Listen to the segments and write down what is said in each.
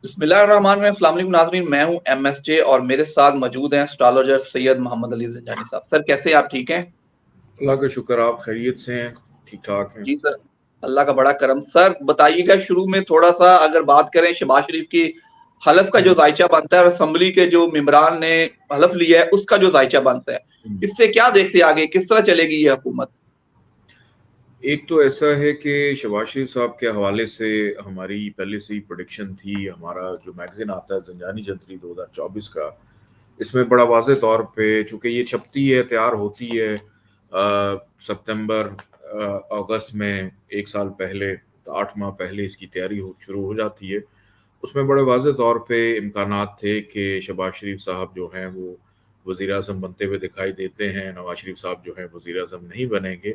بسم اللہ الرحمن الرحیم. السلام علیکم ناظرین, میں ہوں ایم ایس جے اور میرے ساتھ موجود ہیں اسٹرالوجر سید محمد علی زنجانی صاحب. سر کیسے ہیں آپ؟ ٹھیک ہیں؟ اللہ کا شکر, آپ خیریت سے ہیں؟ ٹھیک ٹھاک ہیں جی سر, اللہ کا بڑا کرم. سر بتائیے گا شروع میں تھوڑا سا اگر بات کریں شہباز شریف کی حلف کا جو ذائچہ بنتا ہے اور اسمبلی کے جو ممبران نے حلف لیا ہے اس کا جو ذائچہ بنتا ہے, اس سے کیا دیکھتے آگے, کس طرح چلے گی یہ حکومت؟ ایک تو ایسا ہے کہ شہباز شریف صاحب کے حوالے سے ہماری پہلے سے ہی پریڈکشن تھی. ہمارا جو میگزین آتا ہے زنجانی جنتری 2024 کا, اس میں بڑا واضح طور پہ چونکہ یہ چھپتی ہے, تیار ہوتی ہے سپتمبر اگست میں, ایک سال پہلے, 8 ماہ پہلے اس کی تیاری شروع ہو جاتی ہے. اس میں بڑے واضح طور پہ امکانات تھے کہ شہباز شریف صاحب جو ہیں وہ وزیر اعظم بنتے ہوئے دکھائی دیتے ہیں, نواز شریف صاحب جو ہیں وزیر اعظم نہیں بنیں گے.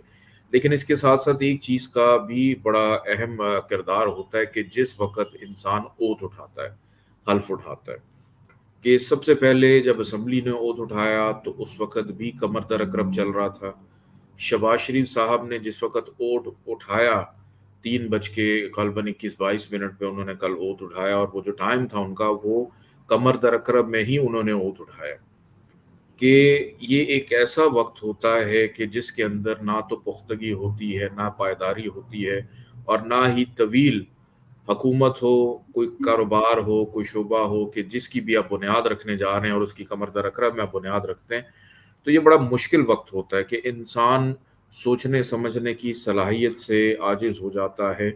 لیکن اس کے ساتھ ساتھ ایک چیز کا بھی بڑا اہم کردار ہوتا ہے کہ جس وقت انسان اوتھ اٹھاتا ہے, حلف اٹھاتا ہے, کہ سب سے پہلے جب اسمبلی نے اوتھ اٹھایا تو اس وقت بھی کمر در اکرب چل رہا تھا. شہباز شریف صاحب نے جس وقت اوتھ اٹھایا 3:21-22 پہ انہوں نے کل اوتھ اٹھایا, اور وہ جو ٹائم تھا ان کا وہ کمر در اکرب میں ہی انہوں نے اوتھ اٹھایا. کہ یہ ایک ایسا وقت ہوتا ہے کہ جس کے اندر نہ تو پختگی ہوتی ہے, نہ پائیداری ہوتی ہے, اور نہ ہی طویل حکومت ہو, کوئی کاروبار ہو, کوئی شعبہ ہو کہ جس کی بھی آپ بنیاد رکھنے جا رہے ہیں اور اس کی کمر در اکرب میں آپ بنیاد رکھتے ہیں. تو یہ بڑا مشکل وقت ہوتا ہے کہ انسان سوچنے سمجھنے کی صلاحیت سے عاجز ہو جاتا ہے,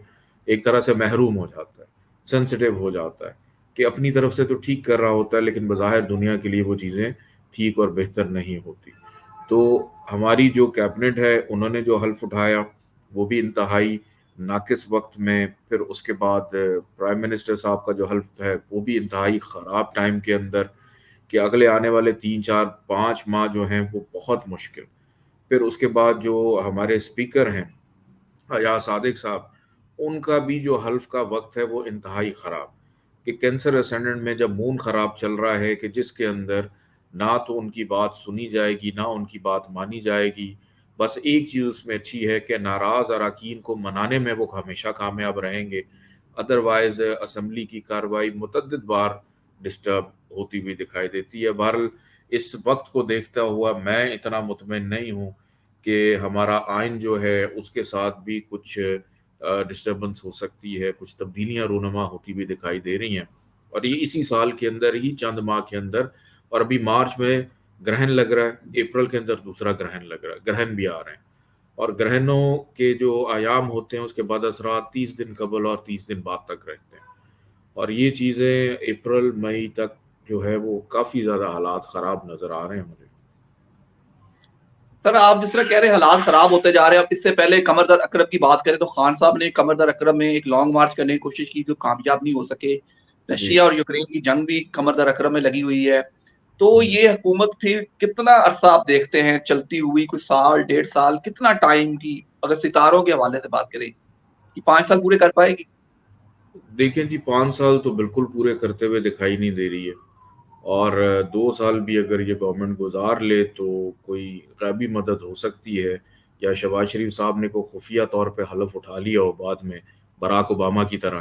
ایک طرح سے محروم ہو جاتا ہے, سینسٹیو ہو جاتا ہے کہ اپنی طرف سے تو ٹھیک کر رہا ہوتا ہے لیکن بظاہر دنیا کے لیے وہ چیزیں ٹھیک اور بہتر نہیں ہوتی. تو ہماری جو کیبنٹ ہے انہوں نے جو حلف اٹھایا وہ بھی انتہائی ناقص وقت میں, پھر اس کے بعد پرائم منسٹر صاحب کا جو حلف ہے وہ بھی انتہائی خراب ٹائم کے اندر, کہ اگلے آنے والے 3 4 5 ماہ جو ہیں وہ بہت مشکل. پھر اس کے بعد جو ہمارے اسپیکر ہیں ایاز صادق صاحب, ان کا بھی جو حلف کا وقت ہے وہ انتہائی خراب, کہ کینسر اسینڈنٹ میں جب مون خراب چل رہا ہے کہ جس کے اندر نہ تو ان کی بات سنی جائے گی نہ ان کی بات مانی جائے گی. بس ایک چیز اس میں اچھی ہے کہ ناراض اراکین کو منانے میں وہ ہمیشہ کامیاب رہیں گے, ادروائز اسمبلی کی کارروائی متعدد بار ڈسٹرب ہوتی ہوئی دکھائی دیتی ہے. بہرحال اس وقت کو دیکھتا ہوا میں اتنا مطمئن نہیں ہوں کہ ہمارا آئین جو ہے اس کے ساتھ بھی کچھ ڈسٹربنس ہو سکتی ہے, کچھ تبدیلیاں رونما ہوتی ہوئی دکھائی دے رہی ہیں. اور یہ اسی سال کے اندر ہی چند ماہ کے اندر, اور ابھی مارچ میں گرہن لگ رہا ہے, اپریل کے اندر دوسرا گرہن لگ رہا ہے, گرہن بھی آ رہے ہیں, اور گرہنوں کے جو ایام ہوتے ہیں اس کے بعد اثرات 30 دن قبل اور 30 دن بعد تک رہتے ہیں. اور یہ چیزیں اپریل مئی تک جو ہے وہ کافی زیادہ حالات خراب نظر آ رہے ہیں مجھے. سر آپ جس طرح کہہ رہے ہیں حالات خراب ہوتے جا رہے ہیں, اب اس سے پہلے قمر در اکرب کی بات کریں تو خان صاحب نے قمر در اکرب میں ایک لانگ مارچ کرنے کی کوشش کی جو کامیاب نہیں ہو سکے. رشیا اور یوکرین کی جنگ بھی قمر در اکرب میں لگی ہوئی ہے. تو یہ حکومت پھر کتنا عرصہ آپ دیکھتے ہیں چلتی ہوئی, کوئی سال 1.5 سال, کتنا ٹائم کی اگر ستاروں کے حوالے سے بات کریں کہ 5 سال پورے کر پائے گی؟ دیکھیں جی, 5 سال تو بالکل پورے کرتے ہوئے دکھائی نہیں دے رہی ہے, اور 2 سال بھی اگر یہ گورنمنٹ گزار لے تو کوئی غیبی مدد ہو سکتی ہے, یا شہباز شریف صاحب نے کوئی خفیہ طور پہ حلف اٹھا لیا ہو بعد میں براک اوباما کی طرح,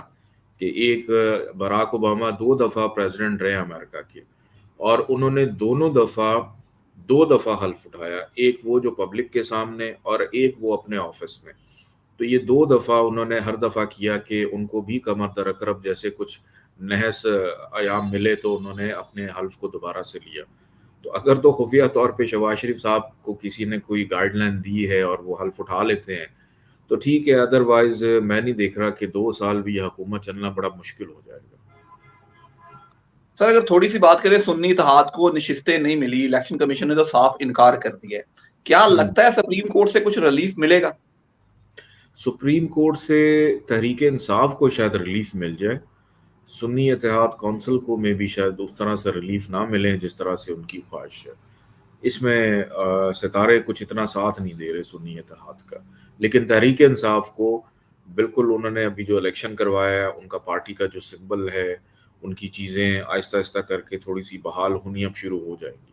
کہ ایک براک اوباما 2 دفعہ پریزیڈنٹ رہے امریکہ کے, اور انہوں نے دونوں دفعہ 2 دفعہ حلف اٹھایا, ایک وہ جو پبلک کے سامنے اور ایک وہ اپنے آفس میں. تو یہ 2 دفعہ انہوں نے ہر دفعہ کیا کہ ان کو بھی کمر در اکرب جیسے کچھ نحس ایام ملے تو انہوں نے اپنے حلف کو دوبارہ سے لیا. تو اگر تو خفیہ طور پہ شہباز شریف صاحب کو کسی نے کوئی گائیڈ لائن دی ہے اور وہ حلف اٹھا لیتے ہیں تو ٹھیک ہے, ادروائز میں نہیں دیکھ رہا کہ 2 سال بھی یہ حکومت چلنا بڑا مشکل ہو جائے گا. سر اگر تھوڑی سی بات کریں, سنی اتحاد کو نشستیں نہیں ملی, الیکشن کمیشن نے تو صاف انکار کر دیا ہے, کیا لگتا ہے سپریم کورٹ سے کچھ ریلیف ملے گا؟ سپریم کورٹ سے تحریک انصاف کو شاید ریلیف مل جائے, سنی اتحاد کونسل کو میں بھی شاید اس طرح سے ریلیف نہ ملے جس طرح سے ان کی خواہش ہے. اس میں ستارے کچھ اتنا ساتھ نہیں دے رہے سنی اتحاد کا, لیکن تحریک انصاف کو بالکل انہوں نے ابھی جو الیکشن کروایا ہے ان کا پارٹی کا جو سمبل ہے, ان کی چیزیں آہستہ آہستہ کر کے تھوڑی سی بحال ہونی اب شروع ہو جائیں گی.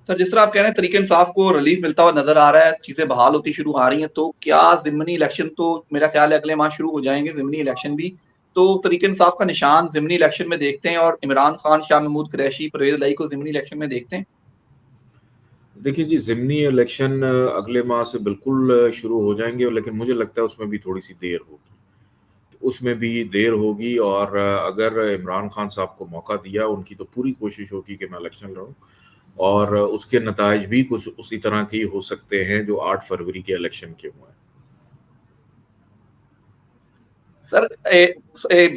سر جس طرح آپ کہہ رہے ہیں تحریک انصاف کو ریلیف ملتا ہوا نظر آ رہا ہے, چیزیں بحال ہوتی شروع آ رہی ہیں, تو کیا ضمنی الیکشن تو میرا خیال ہے اگلے ماہ شروع ہو جائیں گے ضمنی الیکشن بھی, تو طریق انصاف کا نشان ضمنی الیکشن میں دیکھتے ہیں اور عمران خان، شاہ محمود قریشی، پرویز الہی کو ضمنی الیکشن میں دیکھتے ہیں؟ دیکھیں جی، ضمنی الیکشن اگلے ماہ سے بالکل شروع ہو جائیں گے، لیکن مجھے لگتا ہے اس میں بھی تھوڑی سی دیر ہوگی، اس میں بھی دیر ہوگی، اور اگر عمران خان صاحب کو موقع دیا، ان کی تو پوری کوشش ہوگی کہ میں الیکشن لڑوں، اور اس کے نتائج بھی کچھ اسی طرح کے ہو سکتے ہیں جو 8 فروری کے الیکشن کے ہوئے ہیں۔ سر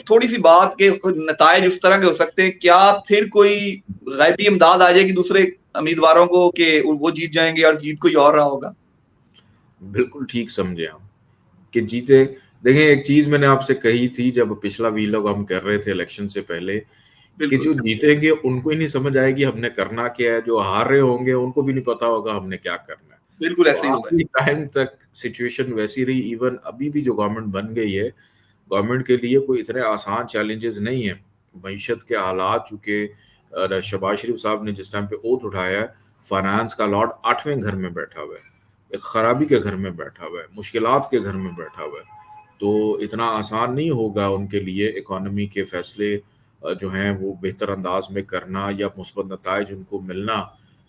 تھوڑی سی بات کے نتائج اس طرح کے ہو سکتے ہیں، کیا پھر کوئی غیبی امداد آ جائے گی دوسرے امیدواروں کو کہ وہ جیت جائیں گے اور جیت کوئی اور رہا ہوگا؟ بالکل ٹھیک سمجھے آپ کہ جیتے۔ دیکھیں ایک چیز میں نے آپ سے کہی تھی جب پچھلا ویلاگ ہم کر رہے تھے الیکشن سے پہلے، کہ بالکل جو جیتیں گے ان کو ہی نہیں سمجھ آئے گی ہم نے کرنا کیا ہے، جو ہار رہے ہوں گے ان کو بھی نہیں پتا ہوگا ہم نے کیا کرنا ہے۔ بالکل تو ایسے ہی ہوگا۔ آخری ٹائم تک سچویشن ویسی رہی، ایون ابھی بھی جو گورنمنٹ بن گئی ہے، گورنمنٹ کے لیے کوئی اتنے آسان چیلنجز نہیں ہیں۔ معیشت کے حالات، چونکہ شہباز شریف صاحب نے جس ٹائم پہ اوتھ اٹھایا ہے، فائنانس کا لارڈ 8ویں گھر میں بیٹھا ہوا ہے، ایک خرابی کے گھر میں بیٹھا ہوا ہے، مشکلات کے گھر میں بیٹھا ہوا ہے، تو اتنا آسان نہیں ہوگا ان کے لیے اکانومی کے فیصلے جو ہیں وہ بہتر انداز میں کرنا یا مثبت نتائج ان کو ملنا۔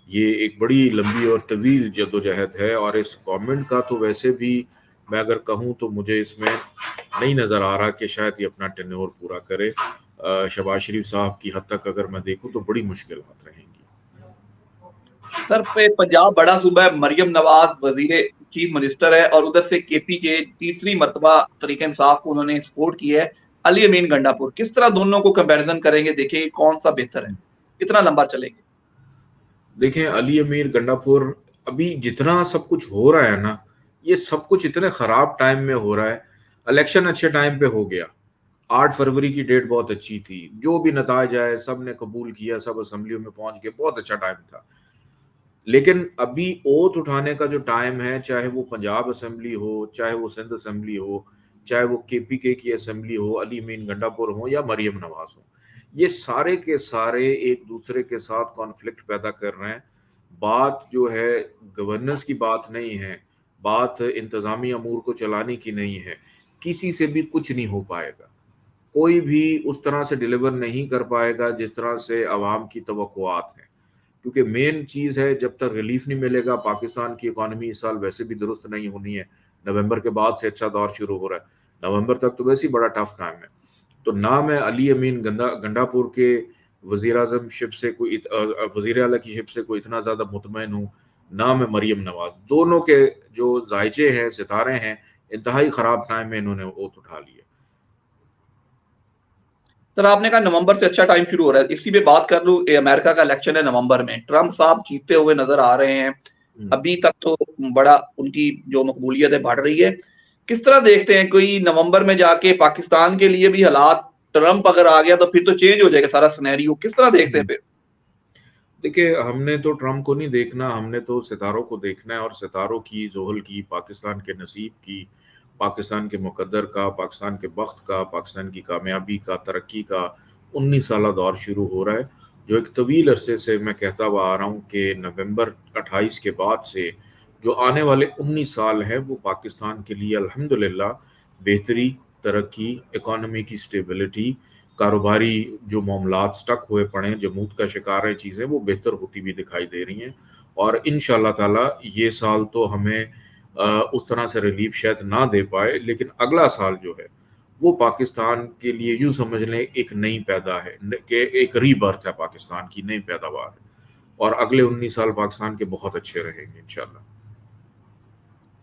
یہ ایک بڑی لمبی اور طویل جدوجہد ہے، اور اس گورنمنٹ کا تو ویسے بھی میں اگر کہوں تو مجھے اس میں نہیں نظر آ رہا کہ شاید یہ اپنا ٹینیور پورا کرے۔ شہباز شریف صاحب کی حد تک اگر میں دیکھوں تو بڑی مشکلات رہیں گی۔ سر پنجاب بڑا صوبہ ہے، مریم نواز وزیر چیف منسٹر ہے، اور ادھر سے کے پی کے تیسری مرتبہ طریق انصاف کو انہوں نے سپورٹ کی ہے علی امین گنڈا پور۔ کس طرح دونوں کو کمپیریزن کریں گے، دیکھیں گے کون سا بہتر ہے، کتنا لمبا چلیں گے؟ دیکھیں علی امیر گنڈا پور، ابھی جتنا سب کچھ ہو رہا ہے نا، یہ سب کچھ اتنے خراب ٹائم میں ہو رہا ہے۔ الیکشن اچھے ٹائم پہ ہو گیا، 8 فروری کی ڈیٹ بہت اچھی تھی، جو بھی نتائج آئے سب نے قبول کیا، سب اسمبلیوں میں پہنچ گئے، بہت اچھا ٹائم تھا۔ لیکن ابھی اوتھ اٹھانے کا جو ٹائم ہے، چاہے وہ پنجاب اسمبلی ہو، چاہے وہ سندھ اسمبلی ہو، چاہے وہ کے پی کے کی اسمبلی ہو، علی امین گنڈا پور ہو یا مریم نواز ہو، یہ سارے کے سارے ایک دوسرے کے ساتھ کانفلکٹ پیدا کر رہے ہیں۔ بات جو ہے گورننس کی بات نہیں ہے، بات انتظامی امور کو چلانے کی نہیں ہے، کسی سے بھی کچھ نہیں ہو پائے گا، کوئی بھی اس طرح سے ڈیلیور نہیں کر پائے گا جس طرح سے عوام کی توقعات ہیں، کیونکہ مین چیز ہے جب تک ریلیف نہیں ملے گا، پاکستان کی اکانومی اس سال ویسے بھی درست نہیں ہونی ہے، نومبر کے بعد سے اچھا دور شروع ہو رہا ہے، نومبر تک تو ویسے ہی بڑا ٹف ٹائم ہے۔ تو نہ میں علی امین گنڈا پور کے وزیر اعظم شپ سے کوئی وزیر اعلیٰ کی شپ سے کوئی اتنا زیادہ مطمئن ہوں، نہ میں مریم نواز، دونوں کے جو ذائچے ہیں، ستارے ہیں، انتہائی خراب ٹائم میں انہوں نے اوت اٹھا لی ہے۔ سر آپ نے کہا نومبر سے اچھا ٹائم شروع ہو رہا ہے، اسی پہ بات کر لوں، امریکہ کا الیکشن ہے نومبر میں، ٹرمپ صاحب جیتتے ہوئے نظر آ رہے ہیں، ابھی تک تو بڑا ان کی جو مقبولیت ہے بڑھ رہی ہے، کس طرح دیکھتے ہیں کوئی نومبر میں جا کے پاکستان کے لیے بھی حالات، ٹرمپ اگر آ گیا تو پھر تو چینج ہو جائے گا سارا سینیریو، کس طرح دیکھتے ہیں پھر؟ دیکھیں ہم نے تو ٹرمپ کو نہیں دیکھنا، ہم نے تو ستاروں کو دیکھنا ہے، اور ستاروں کی زحل کی، پاکستان کے نصیب کی، پاکستان کے مقدر کا، پاکستان کے بخت کا، پاکستان کی کامیابی کا، ترقی کا 19 سالہ دور شروع ہو رہا ہے، جو ایک طویل عرصے سے میں کہتا ہوا آ رہا ہوں کہ نومبر 28 کے بعد سے جو آنے والے 19 سال ہیں وہ پاکستان کے لیے الحمدللہ بہتری، ترقی، اکانومی کی سٹیبلٹی، کاروباری جو معاملات سٹک ہوئے پڑے، جمود کا شکار ہیں چیزیں، وہ بہتر ہوتی بھی دکھائی دے رہی ہیں، اور انشاءاللہ تعالی یہ سال تو ہمیں اس طرح سے ریلیف شاید نہ دے پائے، لیکن اگلا سال جو ہے وہ پاکستان کے لیے یوں سمجھ لیں ایک نئی پیدا ہے، کہ ایک ری برتھ ہے، پاکستان کی نئی پیداوار ہے، اور اگلے 19 سال پاکستان کے بہت اچھے رہیں گے انشاءاللہ۔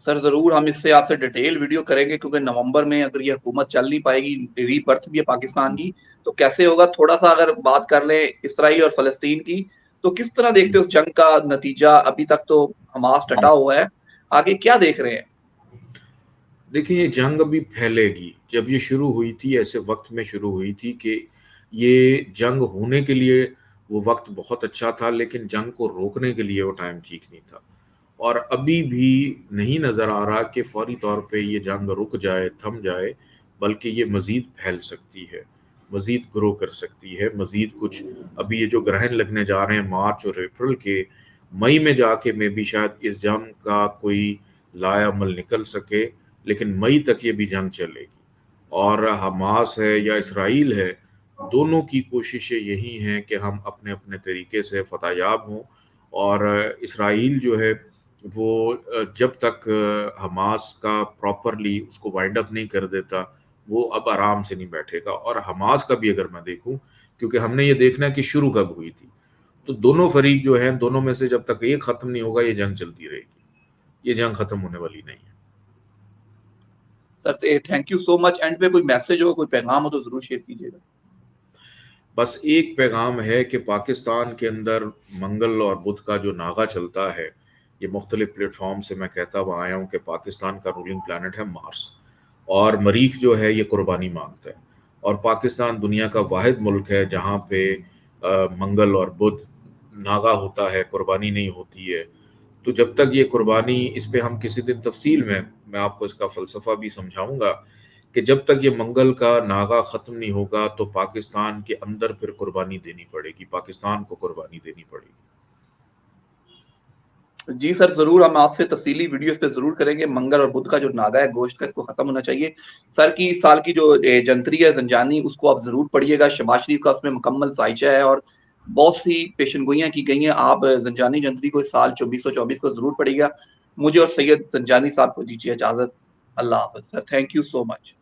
سر ضرور ہم اس سے آپ سے ڈیٹیل ویڈیو کریں گے، کیونکہ نومبر میں اگر یہ حکومت چل نہیں پائے گی، ری برتھ بھی ہے پاکستان کی، تو کیسے ہوگا؟ تھوڑا سا اگر بات کر لیں اسرائیل اور فلسطین کی، تو کس طرح دیکھتے ہیں اس جنگ کا نتیجہ؟ ابھی تک تو حماس ڈٹا ہوا ہے، آگے کیا دیکھ رہے ہیں؟ دیکھیں یہ جنگ ابھی پھیلے گی، جب یہ شروع ہوئی تھی ایسے وقت میں شروع ہوئی تھی کہ یہ جنگ ہونے کے لیے وہ وقت بہت اچھا تھا، لیکن جنگ کو روکنے کے لیے وہ ٹائم ٹھیک نہیں تھا، اور ابھی بھی نہیں نظر آ رہا کہ فوری طور پہ یہ جنگ رک جائے، تھم جائے، بلکہ یہ مزید پھیل سکتی ہے، مزید گرو کر سکتی ہے، مزید کچھ ابھی یہ جو گرہن لگنے جا رہے ہیں مارچ اور اپریل کے، مئی میں جا کے میں بھی شاید اس جنگ کا کوئی لایا عمل نکل سکے، لیکن مئی تک یہ بھی جنگ چلے گی، اور حماس ہے یا اسرائیل ہے، دونوں کی کوششیں یہی ہیں کہ ہم اپنے اپنے طریقے سے فتح یاب ہوں، اور اسرائیل جو ہے وہ جب تک حماس کا پراپرلی اس کو وائنڈ اپ نہیں کر دیتا وہ اب آرام سے نہیں بیٹھے گا۔ اور حماس کا بھی اگر میں دیکھوں، کیونکہ ہم نے یہ دیکھنا ہے کہ شروع کب ہوئی تھی، تو دونوں فریق جو ہیں، دونوں میں سے جب تک ایک ختم نہیں ہوگا یہ جنگ چلتی رہے گی، یہ جنگ ختم ہونے والی نہیں ہے۔ Sir thank you so much. And پہ کوئی میسج ہو، کوئی پیغام ہو تو ضرور شیئر کیجیے گا۔ بس ایک پیغام ہے کہ پاکستان کے اندر منگل اور بدھ کا جو ناغا چلتا ہے، یہ مختلف پلیٹ فارم سے میں کہتا ہوا آیا ہوں کہ پاکستان کا رولنگ پلانٹ ہے مارس، اور مریخ جو ہے یہ قربانی مانگتا ہے، اور پاکستان دنیا کا واحد ملک ہے جہاں پہ منگل اور بدھ ناغا ہوتا ہے، قربانی نہیں ہوتی ہے۔ تو جب تک یہ قربانی، اس پہ ہم کسی دن تفصیل میں آپ کو اس کا فلسفہ بھی سمجھاؤں گا کہ جب تک یہ منگل کا ناغا ختم نہیں ہوگا تو پاکستان کے اندر پھر قربانی دینی پڑے گی، پاکستان کو قربانی دینی پڑے گی۔ جی سر ضرور، ہم آپ سے تفصیلی ویڈیوز پہ ضرور کریں گے۔ منگل اور بدھ کا جو ناغا ہے گوشت کا، اس کو ختم ہونا چاہیے۔ سر کی اس سال کی جو جنتری ہے زنجانی، اس کو آپ ضرور پڑھیے گا۔ شباز شریف کا اس میں مکمل سائچہ ہے اور بہت سی پیشن گوئیاں کی گئی ہیں۔ آپ زنجانی جنتری کو اس سال 2424 کو ضرور پڑھیے گا۔ مجھے اور سید زنجانی صاحب کو دیجیے اجازت۔ اللہ حافظ سر، تھینک یو سو مچ۔